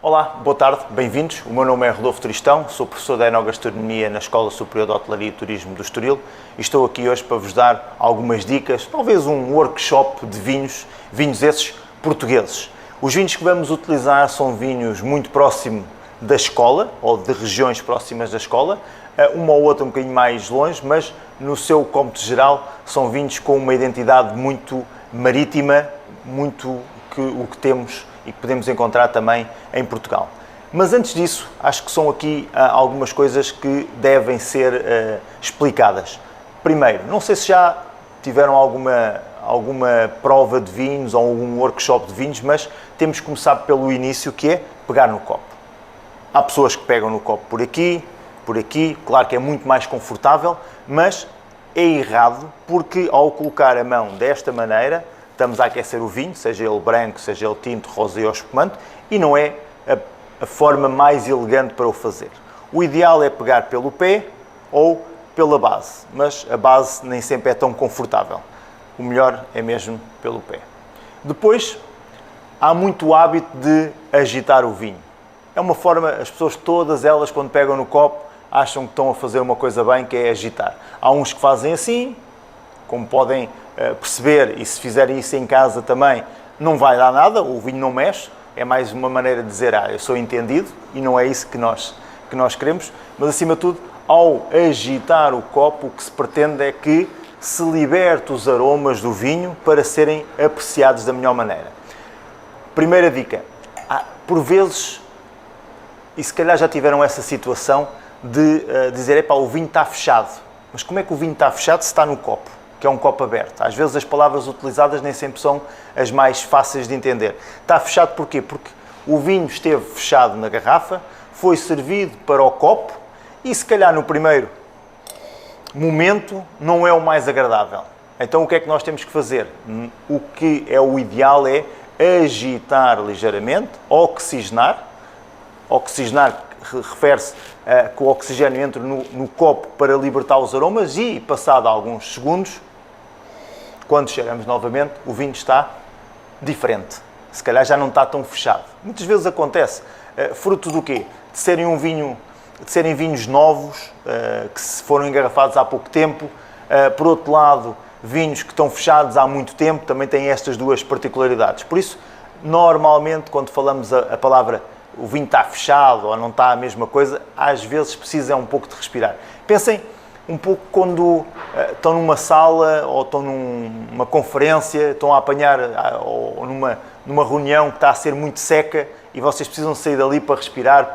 Olá, boa tarde, bem-vindos. O meu nome é Rodolfo Tristão, sou professor de Enogastronomia na Escola Superior de Hotelaria e Turismo do Estoril e estou aqui hoje para vos dar algumas dicas, talvez um workshop de vinhos esses portugueses. Os vinhos que vamos utilizar são vinhos muito próximos da escola, ou de regiões próximas da escola, uma ou outra um bocadinho mais longe, mas no seu cômputo geral são vinhos com uma identidade muito marítima, muito o que temos e que podemos encontrar também em Portugal. Mas antes disso, acho que são aqui algumas coisas que devem ser explicadas. Primeiro, não sei se já tiveram alguma prova de vinhos ou algum workshop de vinhos, mas temos que começar pelo início, que é pegar no copo. Há pessoas que pegam no copo por aqui, claro que é muito mais confortável, mas é errado porque ao colocar a mão desta maneira, estamos a aquecer o vinho, seja ele branco, seja ele tinto, rosé ou espumante, e não é a forma mais elegante para o fazer. O ideal é pegar pelo pé ou pela base, mas a base nem sempre é tão confortável. O melhor é mesmo pelo pé. Depois, há muito hábito de agitar o vinho. É uma forma, as pessoas todas elas, quando pegam no copo, acham que estão a fazer uma coisa bem, que é agitar. Há uns que fazem assim, como podem perceber, e se fizerem isso em casa também, não vai dar nada, o vinho não mexe, é mais uma maneira de dizer, eu sou entendido, e não é isso que nós queremos, mas acima de tudo, ao agitar o copo, o que se pretende é que se liberte os aromas do vinho para serem apreciados da melhor maneira. Primeira dica, por vezes, e se calhar já tiveram essa situação de dizer, o vinho está fechado. Mas como é que o vinho está fechado se está no copo, que é um copo aberto? Às vezes as palavras utilizadas nem sempre são as mais fáceis de entender. Está fechado porquê? Porque o vinho esteve fechado na garrafa, foi servido para o copo e se calhar no primeiro momento não é o mais agradável. Então o que é que nós temos que fazer? O que é o ideal é agitar ligeiramente, oxigenar. Oxigenar refere-se que o oxigênio entra no copo para libertar os aromas e, passado alguns segundos, quando chegamos novamente, o vinho está diferente. Se calhar já não está tão fechado. Muitas vezes acontece, fruto do quê? De serem vinhos novos, que foram engarrafados há pouco tempo. Por outro lado, vinhos que estão fechados há muito tempo também têm estas duas particularidades. Por isso, normalmente, quando falamos a palavra o vinho está fechado ou não está a mesma coisa, às vezes precisa um pouco de respirar. Pensem um pouco quando estão numa sala ou estão numa conferência, estão a apanhar ou numa reunião que está a ser muito seca e vocês precisam sair dali para respirar,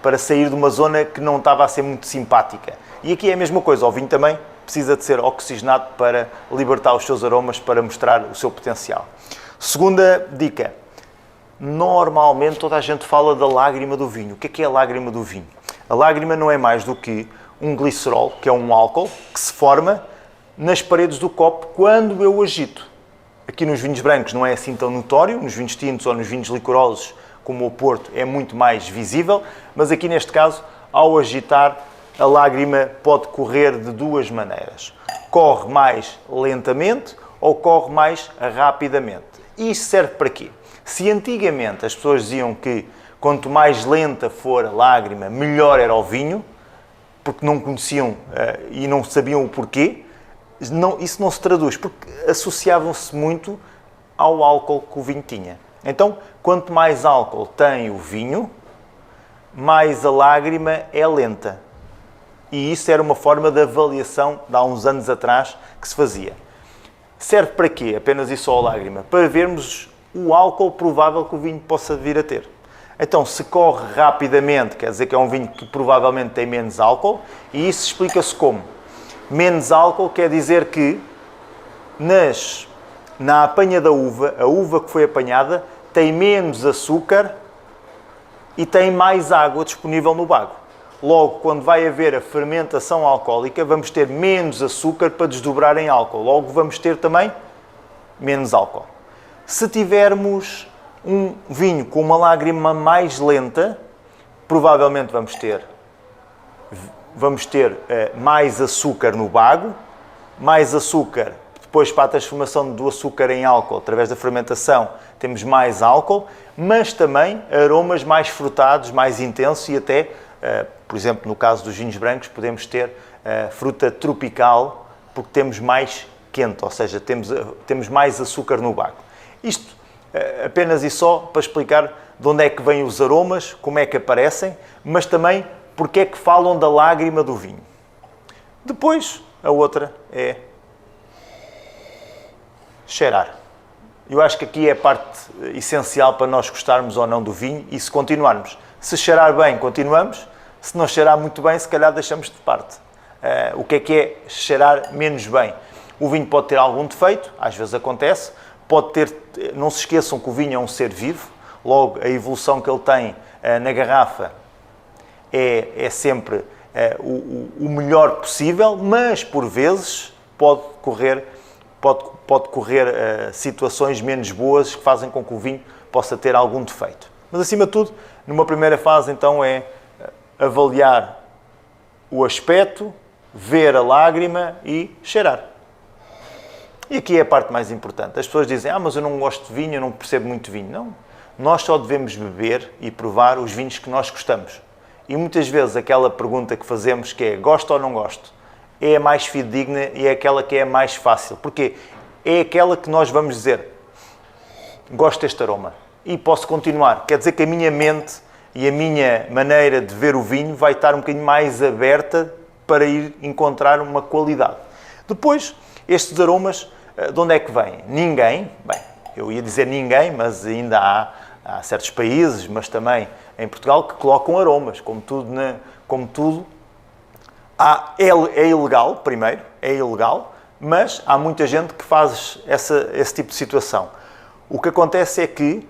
para sair de uma zona que não estava a ser muito simpática. E aqui é a mesma coisa, o vinho também precisa de ser oxigenado para libertar os seus aromas, para mostrar o seu potencial. Segunda dica. Normalmente toda a gente fala da lágrima do vinho. O que é a lágrima do vinho? A lágrima não é mais do que um glicerol, que é um álcool, que se forma nas paredes do copo quando eu agito. Aqui nos vinhos brancos não é assim tão notório, nos vinhos tintos ou nos vinhos licorosos, como o Porto, é muito mais visível, mas aqui neste caso, ao agitar, a lágrima pode correr de duas maneiras. Corre mais lentamente ou corre mais rapidamente. E isto serve para quê? Se antigamente as pessoas diziam que quanto mais lenta for a lágrima, melhor era o vinho, porque não conheciam e não sabiam o porquê, isso não se traduz, porque associavam-se muito ao álcool que o vinho tinha. Então, quanto mais álcool tem o vinho, mais a lágrima é lenta. E isso era uma forma de avaliação de há uns anos atrás que se fazia. Serve para quê? Apenas isso só a lágrima? Para vermos o álcool provável que o vinho possa vir a ter. Então, se corre rapidamente, quer dizer que é um vinho que provavelmente tem menos álcool, e isso explica-se como? Menos álcool quer dizer que na apanha da uva, a uva que foi apanhada tem menos açúcar e tem mais água disponível no bago. Logo, quando vai haver a fermentação alcoólica, vamos ter menos açúcar para desdobrar em álcool. Logo, vamos ter também menos álcool. Se tivermos um vinho com uma lágrima mais lenta, provavelmente vamos ter mais açúcar no bago. Mais açúcar Depois, para a transformação do açúcar em álcool, através da fermentação, temos mais álcool, mas também aromas mais frutados, mais intensos e até, por exemplo, no caso dos vinhos brancos, podemos ter fruta tropical, porque temos mais quente, ou seja, temos mais açúcar no bago. Isto apenas e só para explicar de onde é que vêm os aromas, como é que aparecem, mas também porque é que falam da lágrima do vinho. Depois, a outra é cheirar. Eu acho que aqui é a parte essencial para nós gostarmos ou não do vinho e se continuarmos. Se cheirar bem, continuamos. Se não cheirar muito bem, se calhar deixamos de parte. O que é cheirar menos bem? O vinho pode ter algum defeito, às vezes acontece. Pode ter, não se esqueçam que o vinho é um ser vivo. Logo, a evolução que ele tem na garrafa é sempre o melhor possível, mas por vezes pode correr situações menos boas que fazem com que o vinho possa ter algum defeito. Mas acima de tudo, numa primeira fase então é avaliar o aspecto, ver a lágrima e cheirar. E aqui é a parte mais importante. As pessoas dizem, mas eu não gosto de vinho, eu não percebo muito de vinho. Não, nós só devemos beber e provar os vinhos que nós gostamos. E muitas vezes aquela pergunta que fazemos que é, gosto ou não gosto? É a mais fidedigna e é aquela que é a mais fácil. Porquê? É aquela que nós vamos dizer, gosto deste aroma. E posso continuar. Quer dizer que a minha mente e a minha maneira de ver o vinho vai estar um bocadinho mais aberta para ir encontrar uma qualidade. Depois, estes aromas, de onde é que vêm? Ninguém, bem, eu ia dizer ninguém, mas ainda há certos países, mas também em Portugal, que colocam aromas, como tudo. É ilegal, primeiro, é ilegal, mas há muita gente que faz esse tipo de situação. O que acontece é que,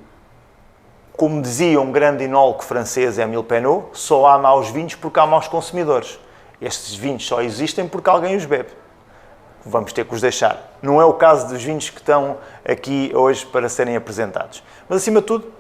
como dizia um grande enólogo francês, Émile Pernod, só há maus vinhos porque há maus consumidores. Estes vinhos só existem porque alguém os bebe. Vamos ter que os deixar. Não é o caso dos vinhos que estão aqui hoje para serem apresentados. Mas, acima de tudo,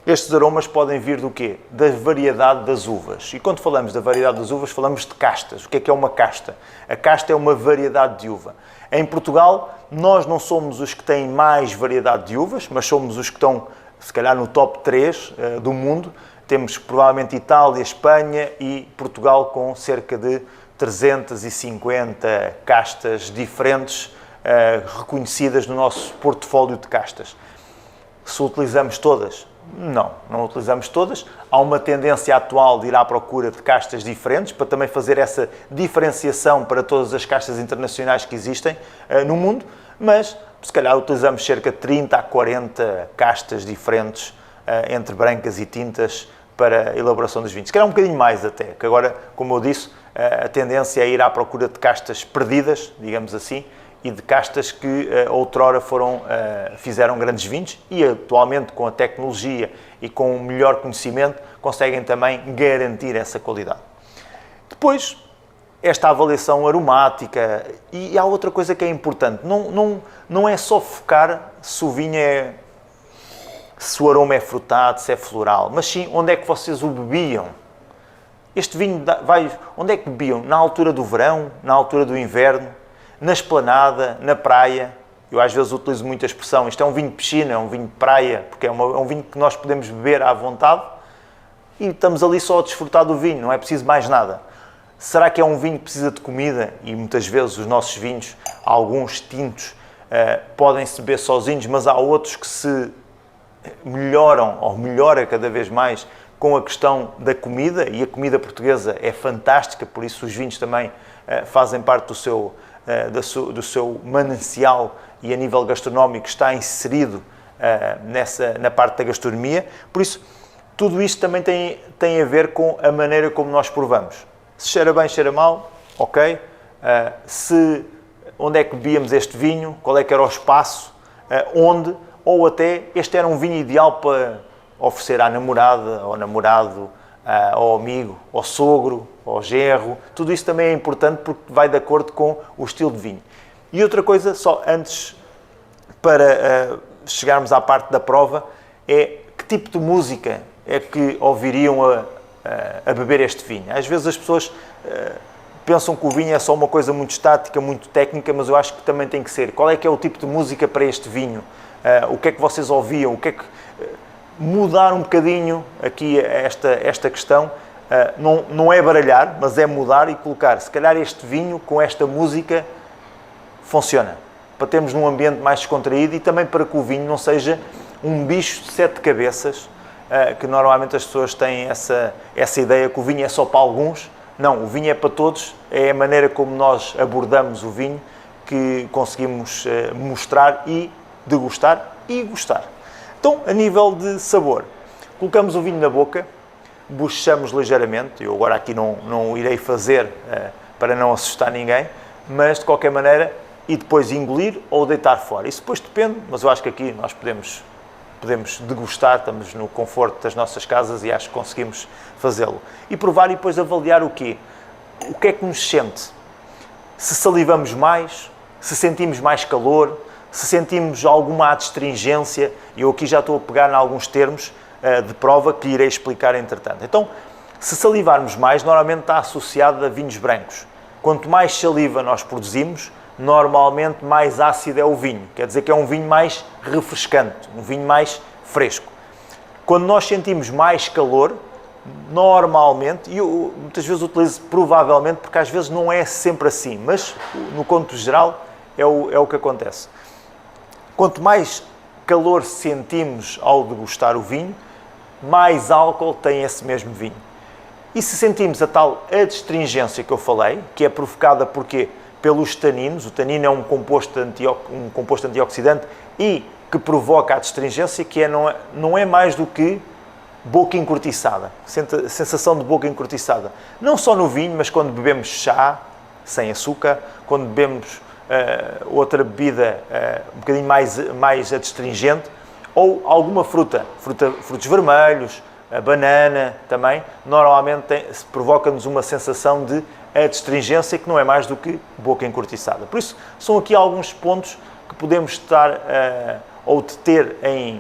estes aromas podem vir do quê? Da variedade das uvas. E quando falamos da variedade das uvas, falamos de castas. O que é uma casta? A casta é uma variedade de uva. Em Portugal, nós não somos os que têm mais variedade de uvas, mas somos os que estão, se calhar, no top 3 do mundo. Temos, provavelmente, Itália, Espanha e Portugal com cerca de 350 castas diferentes reconhecidas no nosso portfólio de castas. Se utilizamos todas? Não utilizamos todas. Há uma tendência atual de ir à procura de castas diferentes para também fazer essa diferenciação para todas as castas internacionais que existem no mundo, mas se calhar utilizamos cerca de 30 a 40 castas diferentes entre brancas e tintas para a elaboração dos vinhos. Se calhar um bocadinho mais até, que agora, como eu disse, a tendência é ir à procura de castas perdidas, digamos assim, e de castas que outrora fizeram grandes vinhos e atualmente com a tecnologia e com o melhor conhecimento conseguem também garantir essa qualidade. Depois, esta avaliação aromática e há outra coisa que é importante, não é só focar se o vinho se o aroma é frutado, se é floral, mas sim onde é que vocês o bebiam. Este vinho onde é que bebiam? Na altura do verão, na altura do inverno, na esplanada, na praia. Eu às vezes utilizo muito a expressão, isto é um vinho de piscina, é um vinho de praia, porque é um vinho que nós podemos beber à vontade e estamos ali só a desfrutar do vinho, não é preciso mais nada. Será que é um vinho que precisa de comida? E muitas vezes os nossos vinhos, alguns tintos, podem-se beber sozinhos, mas há outros que se melhoram, ou melhora cada vez mais, com a questão da comida, e a comida portuguesa é fantástica, por isso os vinhos também fazem parte do seu manancial e a nível gastronómico está inserido na parte da gastronomia. Por isso, tudo isto também tem a ver com a maneira como nós provamos. Se cheira bem, cheira mal, ok. Onde é que bebíamos este vinho, qual é que era o espaço, onde, ou até este era um vinho ideal para oferecer à namorada, ao namorado, ao amigo, ao sogro, ao genro. Tudo isso também é importante porque vai de acordo com o estilo de vinho. E outra coisa, só antes, para chegarmos à parte da prova, é que tipo de música é que ouviriam a beber este vinho. Às vezes as pessoas pensam que o vinho é só uma coisa muito estática, muito técnica, mas eu acho que também tem que ser. Qual é que é o tipo de música para este vinho? O que é que vocês ouviam? O que é que... Mudar um bocadinho aqui esta questão, não é baralhar, mas é mudar e colocar, se calhar este vinho com esta música funciona, para termos num ambiente mais descontraído e também para que o vinho não seja um bicho de 7 cabeças, que normalmente as pessoas têm essa ideia que o vinho é só para alguns. Não, o vinho é para todos, é a maneira como nós abordamos o vinho que conseguimos mostrar e degustar e gostar. Então, a nível de sabor, colocamos o vinho na boca, bochechamos ligeiramente, eu agora aqui não irei fazer para não assustar ninguém, mas de qualquer maneira, e depois engolir ou deitar fora. Isso depois depende, mas eu acho que aqui nós podemos degustar, estamos no conforto das nossas casas e acho que conseguimos fazê-lo. E provar e depois avaliar o quê? O que é que nos sente? Se salivamos mais, se sentimos mais calor, se sentimos alguma adstringência, e eu aqui já estou a pegar em alguns termos de prova que irei explicar entretanto. Então, se salivarmos mais, normalmente está associado a vinhos brancos. Quanto mais saliva nós produzimos, normalmente mais ácido é o vinho. Quer dizer que é um vinho mais refrescante, um vinho mais fresco. Quando nós sentimos mais calor, normalmente, e eu muitas vezes utilizo provavelmente, porque às vezes não é sempre assim, mas no contexto geral é o que acontece. Quanto mais calor sentimos ao degustar o vinho, mais álcool tem esse mesmo vinho. E se sentimos a tal adstringência que eu falei, que é provocada porque pelos taninos, o tanino é um composto antioxidante e que provoca a adstringência, que não é mais do que boca encurtiçada, sensação de boca encurtiçada. Não só no vinho, mas quando bebemos chá sem açúcar, quando bebemos outra bebida um bocadinho mais adstringente, ou alguma frutos vermelhos, a banana também, normalmente provoca-nos uma sensação de adstringência que não é mais do que boca encurtiçada. Por isso, são aqui alguns pontos que podemos estar ou de ter em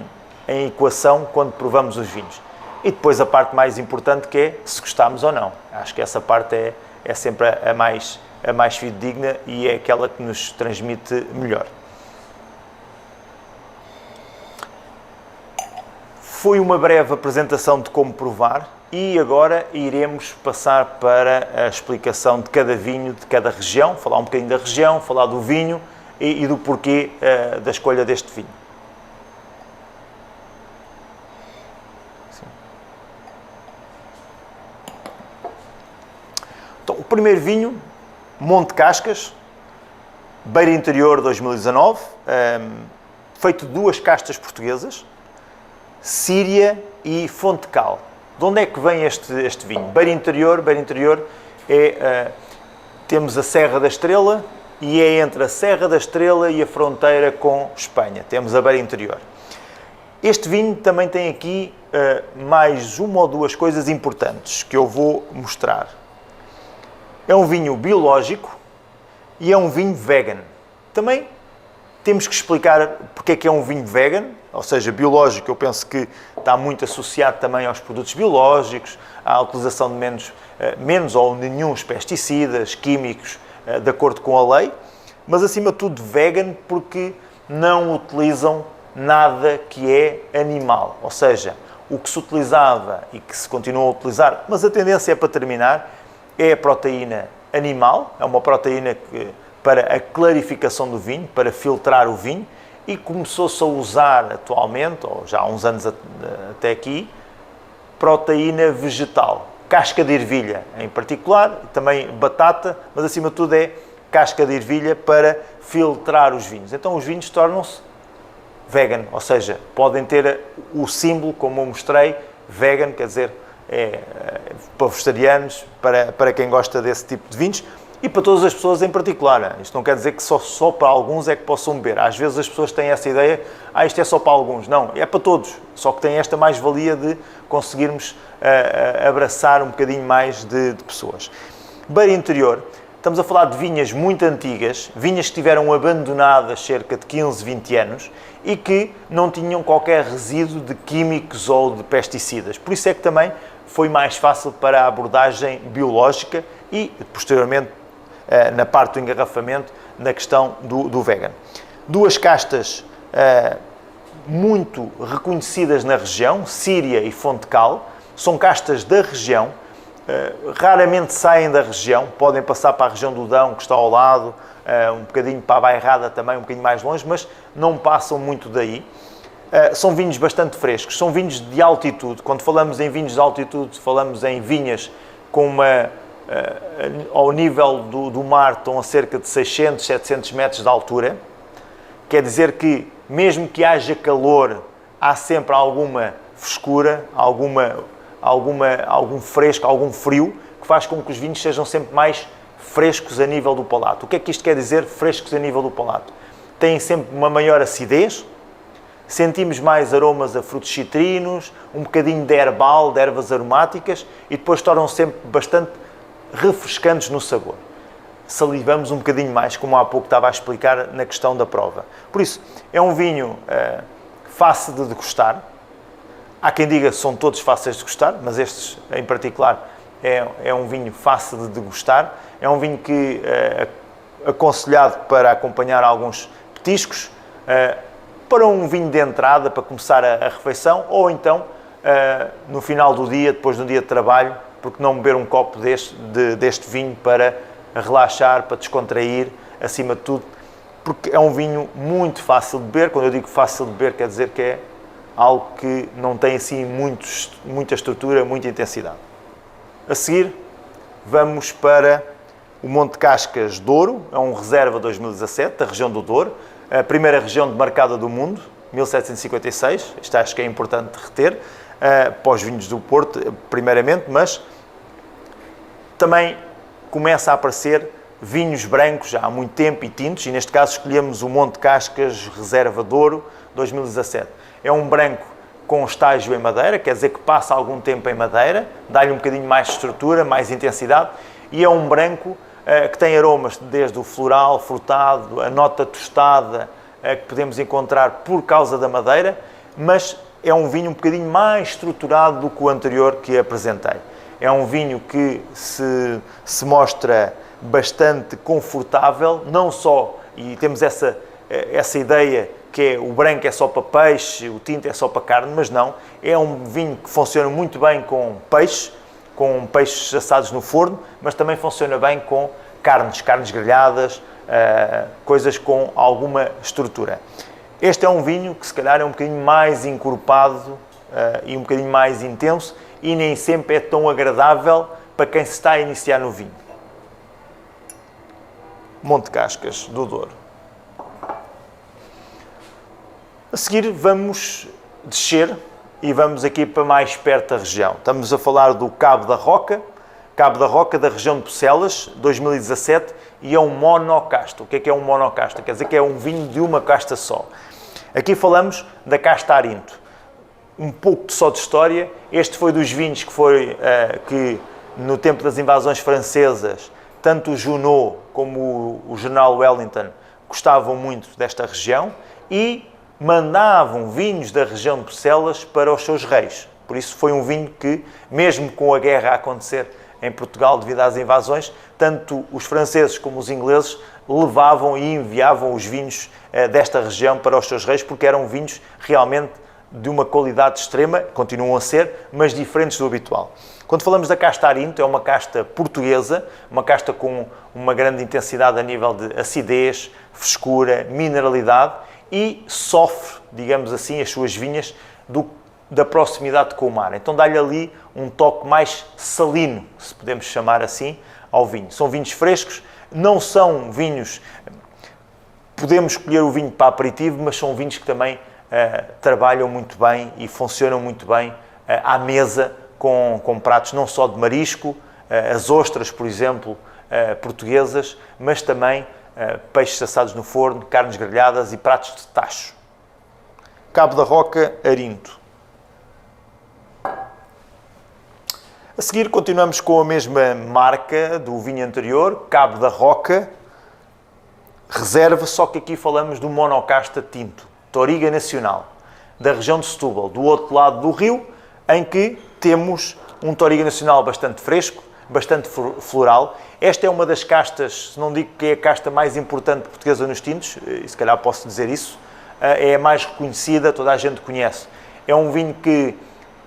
equação quando provamos os vinhos. E depois a parte mais importante, que é se gostamos ou não. Acho que essa parte é sempre a mais fidedigna e é aquela que nos transmite melhor. Foi uma breve apresentação de como provar e agora iremos passar para a explicação de cada vinho, de cada região, falar um bocadinho da região, falar do vinho e do porquê da escolha deste vinho. Então, o primeiro vinho, Monte Cascas, Beira Interior 2019, feito de 2 castas portuguesas, Síria e Fontecal. De onde é que vem este vinho? Beira Interior temos a Serra da Estrela e é entre a Serra da Estrela e a fronteira com Espanha. Temos a Beira Interior. Este vinho também tem aqui mais uma ou duas coisas importantes que eu vou mostrar. É um vinho biológico e é um vinho vegan. Também temos que explicar porque é que é um vinho vegan, ou seja, biológico. Eu penso que está muito associado também aos produtos biológicos, à utilização de menos ou nenhum pesticidas, químicos, de acordo com a lei, mas acima de tudo vegan porque não utilizam nada que é animal, ou seja, o que se utilizava e que se continua a utilizar, mas a tendência é para terminar, é a proteína animal, é uma proteína para a clarificação do vinho, para filtrar o vinho, e começou-se a usar atualmente, ou já há uns anos até aqui, proteína vegetal, casca de ervilha em particular, também batata, mas acima de tudo é casca de ervilha para filtrar os vinhos. Então os vinhos tornam-se vegan, ou seja, podem ter o símbolo, como eu mostrei, vegan, quer dizer, para vegetarianos, para quem gosta desse tipo de vinhos e para todas as pessoas em particular. Isto não quer dizer que só para alguns é que possam beber. Às vezes as pessoas têm essa ideia, isto é só para alguns. Não, é para todos, só que tem esta mais-valia de conseguirmos abraçar um bocadinho mais de pessoas. Beira Interior, estamos a falar de vinhas muito antigas, vinhas que estiveram abandonadas cerca de 15, 20 anos e que não tinham qualquer resíduo de químicos ou de pesticidas. Por isso é que também foi mais fácil para a abordagem biológica e, posteriormente, na parte do engarrafamento, na questão do vegan. Duas castas muito reconhecidas na região, Síria e Fontecal, são castas da região, raramente saem da região, podem passar para a região do Dão, que está ao lado, um bocadinho para a Bairrada também, um bocadinho mais longe, mas não passam muito daí. São vinhos bastante frescos, são vinhos de altitude. Quando falamos em vinhos de altitude, falamos em vinhas com ao nível do mar, estão a cerca de 600, 700 metros de altura. Quer dizer que, mesmo que haja calor, há sempre alguma frescura, algum fresco, algum frio, que faz com que os vinhos sejam sempre mais frescos a nível do palato. O que é que isto quer dizer, frescos a nível do palato? Têm sempre uma maior acidez, sentimos mais aromas a frutos citrinos, um bocadinho de herbal, de ervas aromáticas, e depois tornam-se sempre bastante refrescantes no sabor. Salivamos um bocadinho mais, como há pouco estava a explicar na questão da prova. Por isso, é um vinho fácil de degustar. Há quem diga que são todos fáceis de degustar, mas estes em particular é um vinho fácil de degustar. É um vinho que aconselhado para acompanhar alguns petiscos, para um vinho de entrada, para começar a refeição, ou então no final do dia, depois de um dia de trabalho, porque não beber um copo deste vinho para relaxar, para descontrair, acima de tudo, porque é um vinho muito fácil de beber. Quando eu digo fácil de beber, quer dizer que é algo que não tem assim muita estrutura, muita intensidade. A seguir, vamos para o Monte Cascas Douro, é um reserva 2017, da região do Douro, a primeira região demarcada do mundo, 1756, isto acho que é importante reter, para os vinhos do Porto, primeiramente, mas também começa a aparecer vinhos brancos já há muito tempo e tintos, e neste caso escolhemos o Monte Cascas Reserva Douro 2017. É um branco com estágio em madeira, quer dizer que passa algum tempo em madeira, dá-lhe um bocadinho mais de estrutura, mais intensidade, e é um branco que tem aromas desde o floral, frutado, a nota tostada que podemos encontrar por causa da madeira, mas é um vinho um bocadinho mais estruturado do que o anterior que apresentei. É um vinho que se mostra bastante confortável, não só, e temos essa ideia que o branco é só para peixe, o tinto é só para carne, mas não. É um vinho que funciona muito bem com peixes assados no forno, mas também funciona bem com carnes grelhadas, coisas com alguma estrutura. Este é um vinho que se calhar é um bocadinho mais encorpado e um bocadinho mais intenso, e nem sempre é tão agradável para quem se está a iniciar no vinho. Monte Cascas do Douro. A seguir vamos descer e vamos aqui para mais perto da região. Estamos a falar do Cabo da Roca da região de Bucelas, 2017, e é um monocasta. O que é um monocasta? Quer dizer que é um vinho de uma casta só. Aqui falamos da casta Arinto. Um pouco só de história, este foi dos vinhos que no tempo das invasões francesas, tanto o Junot como o General Wellington gostavam muito desta região e mandavam vinhos da região de Bucelas para os seus reis. Por isso foi um vinho que, mesmo com a guerra a acontecer em Portugal devido às invasões, tanto os franceses como os ingleses levavam e enviavam os vinhos desta região para os seus reis, porque eram vinhos realmente de uma qualidade extrema, continuam a ser, mas diferentes do habitual. Quando falamos da casta Arinto, é uma casta portuguesa, uma casta com uma grande intensidade a nível de acidez, frescura, mineralidade, e sofre, digamos assim, as suas vinhas da proximidade com o mar. Então dá-lhe ali um toque mais salino, se podemos chamar assim, ao vinho. São vinhos frescos, não são vinhos... Podemos escolher o vinho para aperitivo, mas são vinhos que também trabalham muito bem e funcionam muito bem à mesa com pratos não só de marisco, as ostras, por exemplo, portuguesas, mas também peixes assados no forno, carnes grelhadas e pratos de tacho. Cabo da Roca, Arinto. A seguir continuamos com a mesma marca do vinho anterior, Cabo da Roca, reserva, só que aqui falamos do monocasta tinto, Touriga Nacional, da região de Setúbal, do outro lado do rio, em que temos um Touriga Nacional bastante fresco, bastante floral. Esta é uma das castas, se não digo que é a casta mais importante portuguesa nos tintos, e se calhar posso dizer isso, é a mais reconhecida, toda a gente conhece. É um vinho que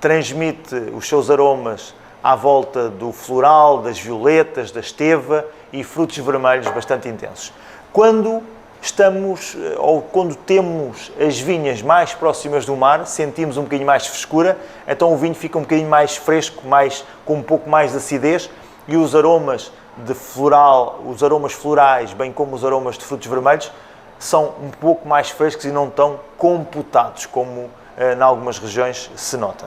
transmite os seus aromas à volta do floral, das violetas, da esteva e frutos vermelhos bastante intensos. Quando estamos, ou quando temos as vinhas mais próximas do mar, sentimos um bocadinho mais de frescura, então o vinho fica um bocadinho mais fresco, com um pouco mais de acidez, e os aromas de floral, os aromas florais, bem como os aromas de frutos vermelhos, são um pouco mais frescos e não tão computados, como em algumas regiões se nota.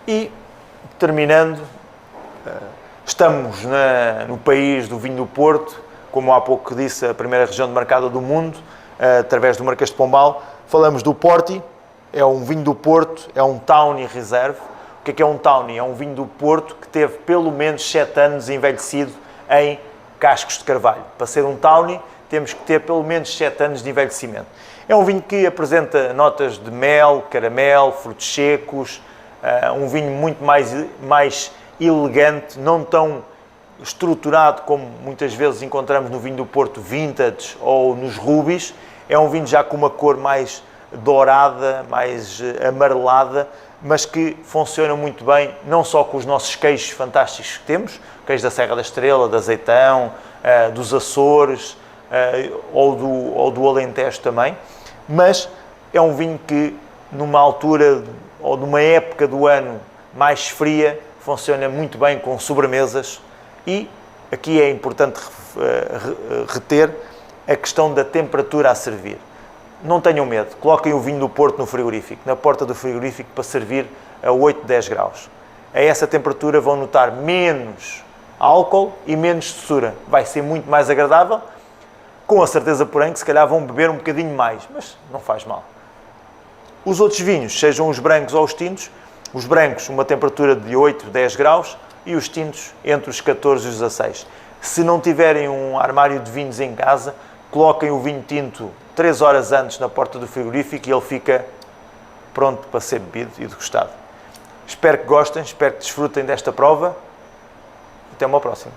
E, terminando, estamos no país do vinho do Porto, como há pouco disse, a primeira região demarcada do mundo, através do Marquês de Pombal. Falamos do Porti, é um vinho do Porto, é um Tawny Reserve. O que é um Tawny? É um vinho do Porto que teve pelo menos 7 anos envelhecido em cascos de carvalho. Para ser um Tawny, temos que ter pelo menos 7 anos de envelhecimento. É um vinho que apresenta notas de mel, caramelo, frutos secos, um vinho muito mais elegante, não tão estruturado como muitas vezes encontramos no vinho do Porto Vintage ou nos Rubies. É um vinho já com uma cor mais dourada, mais amarelada, mas que funciona muito bem, não só com os nossos queijos fantásticos que temos, queijo da Serra da Estrela, de Azeitão, dos Açores ou do Alentejo também, mas é um vinho que numa altura ou numa época do ano mais fria, funciona muito bem com sobremesas. E aqui é importante reter a questão da temperatura a servir. Não tenham medo, coloquem o vinho do Porto no frigorífico, na porta do frigorífico, para servir a 8, 10 graus. A essa temperatura vão notar menos álcool e menos doçura. Vai ser muito mais agradável, com a certeza, porém, que se calhar vão beber um bocadinho mais, mas não faz mal. Os outros vinhos, sejam os brancos ou os tintos, os brancos uma temperatura de 8, 10 graus e os tintos entre os 14 e os 16. Se não tiverem um armário de vinhos em casa, coloquem o vinho tinto 3 horas antes na porta do frigorífico e ele fica pronto para ser bebido e degustado. Espero que gostem, espero que desfrutem desta prova. Até uma próxima.